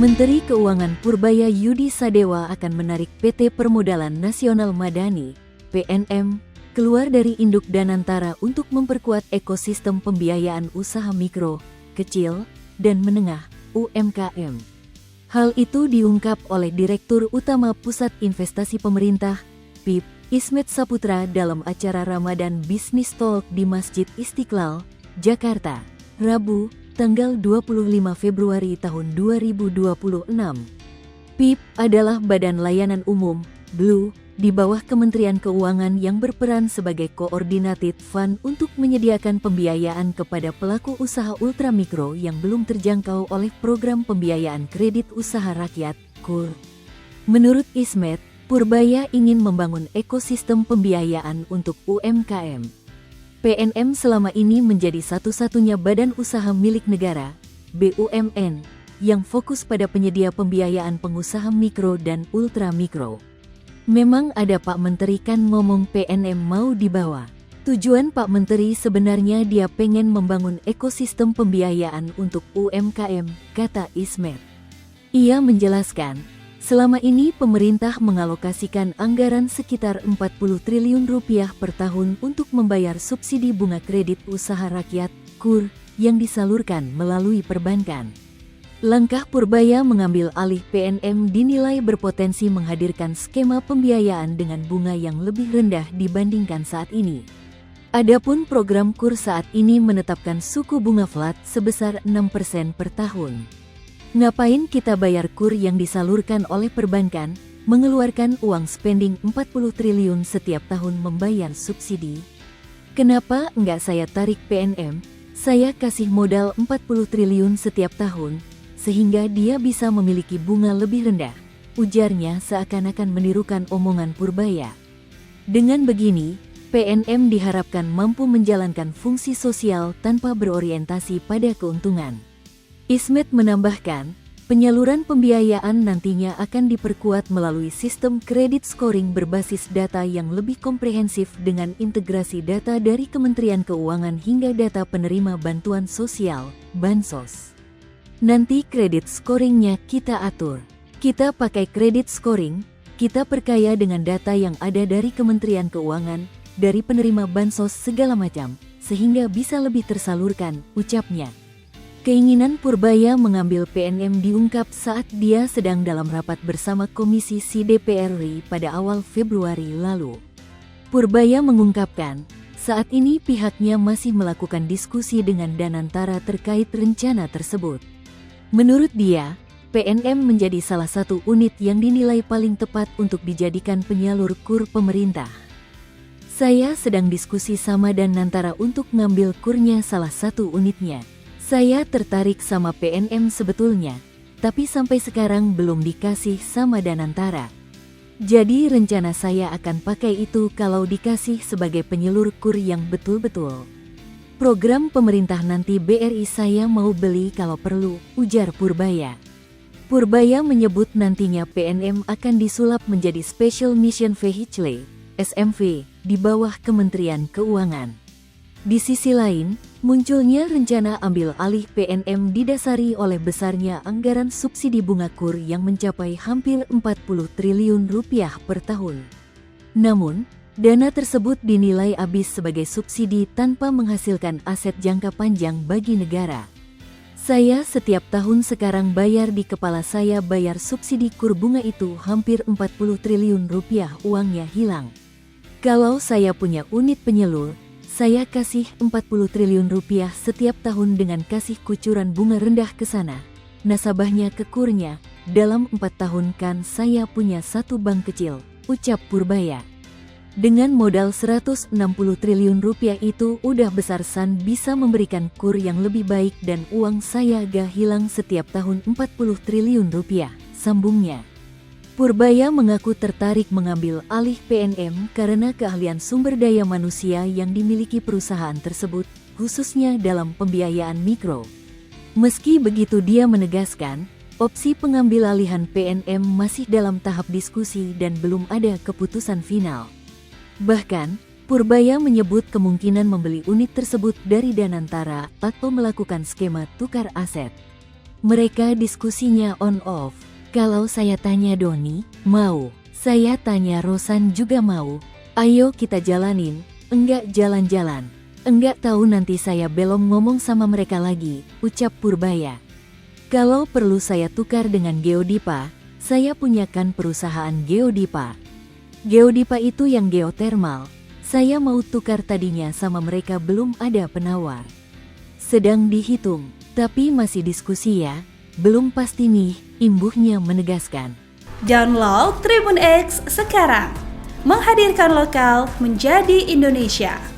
Menteri Keuangan Purbaya Yudi Sadewa akan menarik PT Permodalan Nasional Madani, PNM, keluar dari induk Danantara untuk memperkuat ekosistem pembiayaan usaha mikro, kecil, dan menengah, UMKM. Hal itu diungkap oleh Direktur Utama Pusat Investasi Pemerintah, PIP, Ismet Saputra dalam acara Ramadan Business Talk di Masjid Istiqlal, Jakarta, Rabu, tanggal 25 Februari tahun 2026. PIP adalah Badan Layanan Umum, BLU, di bawah Kementerian Keuangan yang berperan sebagai Coordinated Fund untuk menyediakan pembiayaan kepada pelaku usaha ultramikro yang belum terjangkau oleh Program Pembiayaan Kredit Usaha Rakyat, KUR. Menurut Ismet, Purbaya ingin membangun ekosistem pembiayaan untuk UMKM. PNM selama ini menjadi satu-satunya badan usaha milik negara, BUMN, yang fokus pada penyedia pembiayaan pengusaha mikro dan ultramikro. Memang ada Pak Menteri kan ngomong PNM mau dibawa. Tujuan Pak Menteri sebenarnya dia pengen membangun ekosistem pembiayaan untuk UMKM, kata Ismet. Ia menjelaskan, selama ini pemerintah mengalokasikan anggaran sekitar 40 triliun rupiah per tahun untuk membayar subsidi bunga kredit usaha rakyat, KUR, yang disalurkan melalui perbankan. Langkah Purbaya mengambil alih PNM dinilai berpotensi menghadirkan skema pembiayaan dengan bunga yang lebih rendah dibandingkan saat ini. Adapun program KUR saat ini menetapkan suku bunga flat sebesar 6% per tahun. Ngapain kita bayar KUR yang disalurkan oleh perbankan, mengeluarkan uang spending 40 triliun setiap tahun membayar subsidi? Kenapa enggak saya tarik PNM, saya kasih modal 40 triliun setiap tahun, sehingga dia bisa memiliki bunga lebih rendah, ujarnya seakan-akan menirukan omongan Purbaya. Dengan begini, PNM diharapkan mampu menjalankan fungsi sosial tanpa berorientasi pada keuntungan. Ismet menambahkan, penyaluran pembiayaan nantinya akan diperkuat melalui sistem kredit scoring berbasis data yang lebih komprehensif dengan integrasi data dari Kementerian Keuangan hingga data penerima bantuan sosial, Bansos. Nanti kredit scoringnya kita atur. Kita pakai kredit scoring, kita perkaya dengan data yang ada dari Kementerian Keuangan, dari penerima bansos segala macam, sehingga bisa lebih tersalurkan, ucapnya. Keinginan Purbaya mengambil PNM diungkap saat dia sedang dalam rapat bersama Komisi Si DPR RI pada awal Februari lalu. Purbaya mengungkapkan, saat ini pihaknya masih melakukan diskusi dengan Danantara terkait rencana tersebut. Menurut dia, PNM menjadi salah satu unit yang dinilai paling tepat untuk dijadikan penyalur KUR pemerintah. Saya sedang diskusi sama Danantara untuk ngambil KUR-nya salah satu unitnya. Saya tertarik sama PNM sebetulnya, tapi sampai sekarang belum dikasih sama Danantara. Jadi rencana saya akan pakai itu kalau dikasih sebagai penyalur KUR yang betul-betul. Program pemerintah nanti BRI saya mau beli kalau perlu, ujar Purbaya. Purbaya menyebut nantinya PNM akan disulap menjadi Special Mission Vehicle, SMV, di bawah Kementerian Keuangan. Di sisi lain, munculnya rencana ambil alih PNM didasari oleh besarnya anggaran subsidi bunga KUR yang mencapai hampir 40 triliun rupiah per tahun. Namun, dana tersebut dinilai habis sebagai subsidi tanpa menghasilkan aset jangka panjang bagi negara. Saya setiap tahun sekarang bayar di kepala saya bayar subsidi KUR bunga itu hampir 40 triliun rupiah uangnya hilang. Kalau saya punya unit penyalur, saya kasih 40 triliun rupiah setiap tahun dengan kasih kucuran bunga rendah ke sana. Nasabahnya ke KUR-nya, dalam 4 tahun kan saya punya satu bank kecil, ucap Purbaya. Dengan modal 160 triliun rupiah itu udah besar-besaran bisa memberikan KUR yang lebih baik dan uang saya gak hilang setiap tahun 40 triliun rupiah, sambungnya. Purbaya mengaku tertarik mengambil alih PNM karena keahlian sumber daya manusia yang dimiliki perusahaan tersebut, khususnya dalam pembiayaan mikro. Meski begitu dia menegaskan, opsi pengambil alihan PNM masih dalam tahap diskusi dan belum ada keputusan final. Bahkan, Purbaya menyebut kemungkinan membeli unit tersebut dari Danantara atau melakukan skema tukar aset. Mereka diskusinya on-off. Kalau saya tanya Doni, mau. Saya tanya Rosan juga mau. Ayo kita jalanin. Enggak jalan-jalan. Enggak tahu nanti saya belum ngomong sama mereka lagi, ucap Purbaya. Kalau perlu saya tukar dengan Geodipa, saya punyakan perusahaan Geodipa. Geodipa itu yang geotermal. Saya mau tukar tadinya sama mereka belum ada penawar. Sedang dihitung, tapi masih diskusi ya. Belum pasti nih, imbuhnya menegaskan. Download Tribun X sekarang. Menghadirkan lokal menjadi Indonesia.